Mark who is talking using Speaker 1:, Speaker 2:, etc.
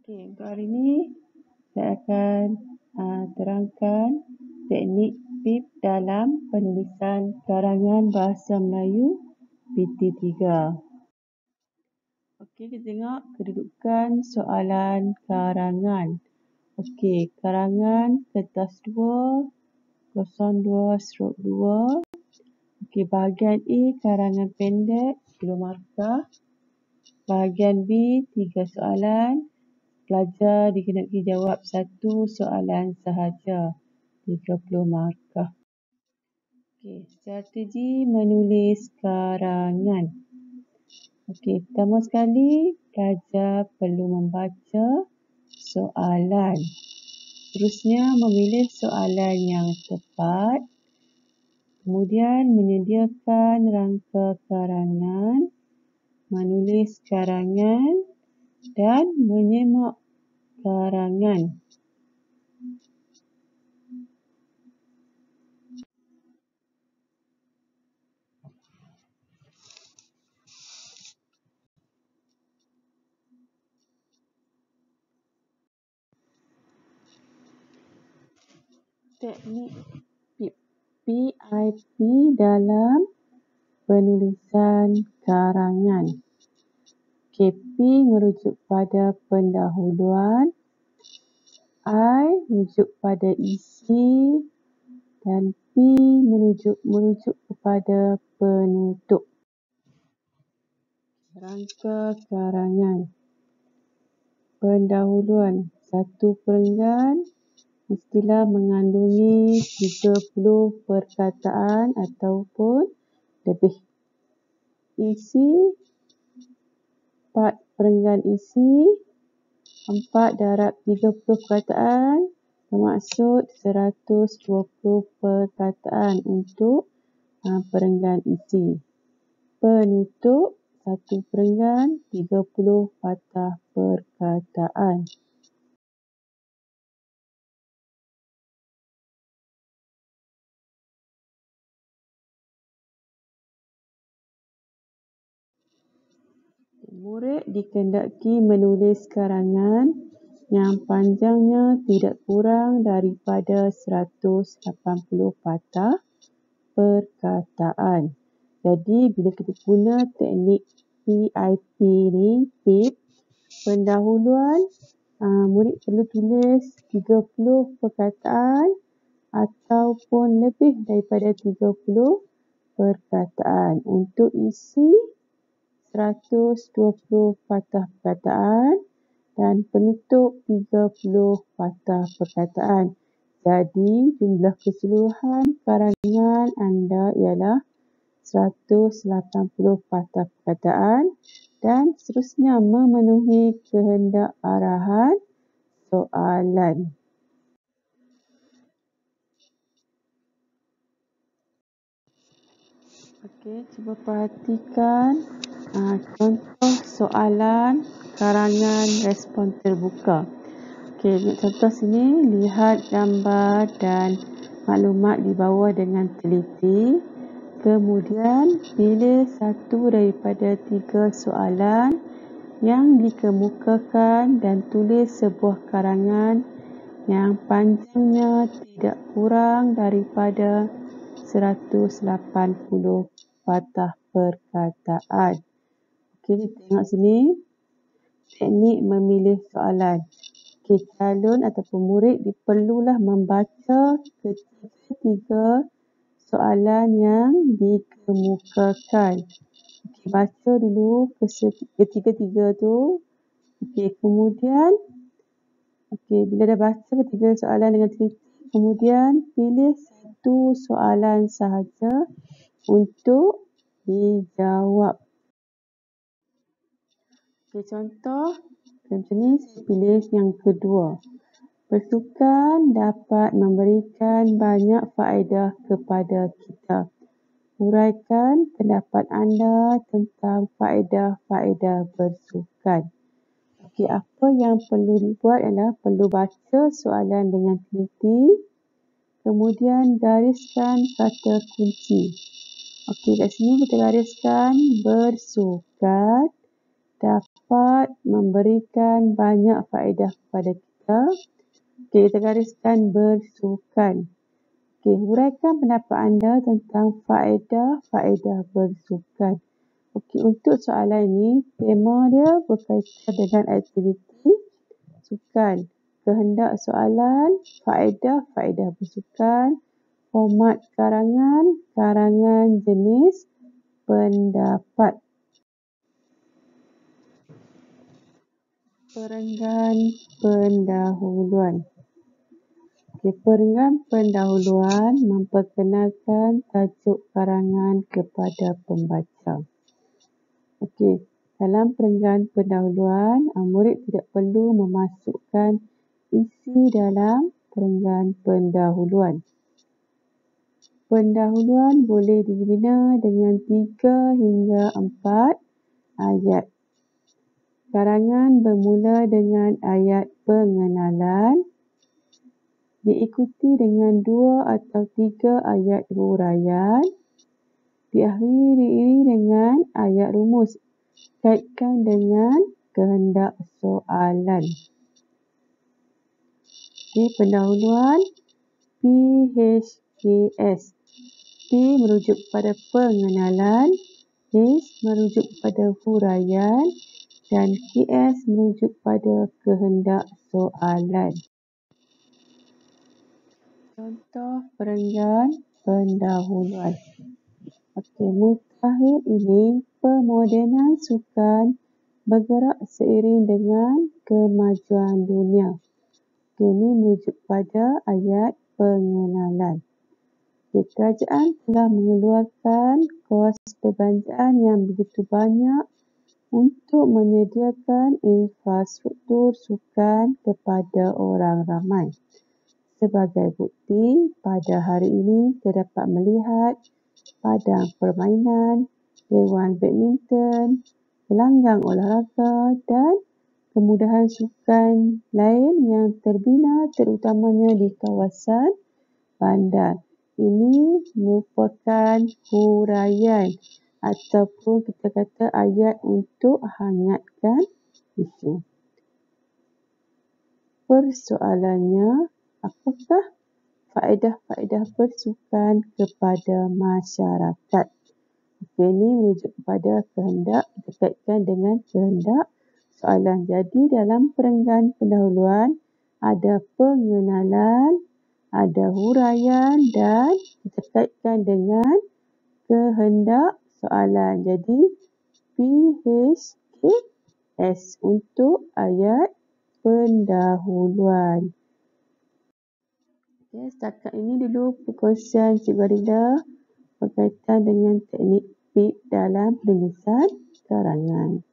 Speaker 1: Okey, untuk hari ini saya akan terangkan teknik PIP dalam penulisan karangan Bahasa Melayu PT3. Okey, kita tengok kedudukan soalan karangan. Okey, karangan kertas 2, 02/2. Okey, bahagian A karangan pendek 10 markah. Bahagian B 3 soalan. Pelajar dikenakan jawab 1 soalan sahaja, 30 markah. Okey, strategi menulis karangan. Okey, pertama sekali pelajar perlu membaca soalan. Seterusnya memilih soalan yang tepat. Kemudian menyediakan rangka karangan, menulis karangan dan menyemak karangan. Teknik PIP dalam penulisan karangan. P merujuk pada pendahuluan, I merujuk pada isi dan P merujuk kepada penutup. Rangka karangan. Pendahuluan. Satu perenggan mestilah mengandungi 30 perkataan ataupun lebih. Isi 4 perenggan isi, 4 darab 30 perkataan bermaksud 120 perkataan untuk perenggan isi. Penutup 1 perenggan 30 patah perkataan. Murid dikehendaki menulis karangan yang panjangnya tidak kurang daripada 180 patah perkataan. Jadi bila kita guna teknik PIP ni, PIP, pendahuluan, murid perlu tulis 30 perkataan ataupun lebih daripada 30 perkataan. Untuk isi 120 patah perkataan dan penutup 30 patah perkataan. Jadi jumlah keseluruhan karangan anda ialah 180 patah perkataan dan seterusnya memenuhi kehendak arahan soalan. Okey, cuba perhatikan contoh soalan karangan respon terbuka. Okey, untuk contoh sini, lihat gambar dan maklumat di bawah dengan teliti. Kemudian, pilih satu daripada 3 soalan yang dikemukakan dan tulis sebuah karangan yang panjangnya tidak kurang daripada 180 patah perkataan. Okey, kita tengok sini. Teknik memilih soalan. Okey, calon ataupun murid diperlulah membaca ketiga-tiga soalan yang dikemukakan. Okey, baca dulu ketiga-tiga tu. Okey, kemudian bila dah baca ketiga soalan dengan teliti, kemudian pilih satu soalan sahaja untuk dijawab. Okey, contoh macam ni, saya pilih yang kedua. Bersukan dapat memberikan banyak faedah kepada kita. Huraikan pendapat anda tentang faedah-faedah bersukan. Okey, apa yang perlu dibuat adalah perlu baca soalan dengan teliti, kemudian gariskan kata kunci. Okey, kat sini kita gariskan bersukan dapat dapat memberikan banyak faedah kepada kita. Okey, kita gariskan bersukan. Okey, huraikan pendapat anda tentang faedah-faedah bersukan. Okey, untuk soalan ini, tema dia berkaitan dengan aktiviti sukan. Kehendak soalan, faedah-faedah bersukan, format karangan, karangan jenis pendapat. Perenggan pendahuluan. Okey, perenggan pendahuluan memperkenalkan tajuk karangan kepada pembaca. Okey, dalam perenggan pendahuluan, murid tidak perlu memasukkan isi dalam perenggan pendahuluan. Pendahuluan boleh dibina dengan 3 hingga 4 ayat. Karangan bermula dengan ayat pengenalan, diikuti dengan 2 atau 3 ayat huraian, diakhiri dengan ayat rumus. Kaitkan dengan kehendak soalan. Okey, pendahuluan PHKS. P merujuk kepada pengenalan, H merujuk kepada huraian dan KS merujuk pada kehendak soalan. Contoh perenggan pendahuluan. Okey, mutakhir ini pemodenan sukan bergerak seiring dengan kemajuan dunia. Okey, ini merujuk pada ayat pengenalan. Okey, kerajaan telah mengeluarkan kos perbelanjaan yang begitu banyak untuk menyediakan infrastruktur sukan kepada orang ramai. Sebagai bukti, pada hari ini kita dapat melihat padang permainan, dewan badminton, gelanggang olahraga dan kemudahan sukan lain yang terbina terutamanya di kawasan bandar. Ini merupakan huraian ataupun kita kata ayat untuk hangatkan isu. Persoalannya, apakah faedah-faedah bersukan kepada masyarakat? Okey, ini merujuk kepada kehendak, kita kaitkan dengan kehendak soalan. Jadi dalam perenggan pendahuluan ada pengenalan, ada huraian dan kita kaitkan dengan kehendak soalan. Jadi PHKS untuk ayat pendahuluan. Okay, setakat ini dulu perkongsian Cikgu Arida berkaitan dengan teknik PIP dalam penulisan karangan.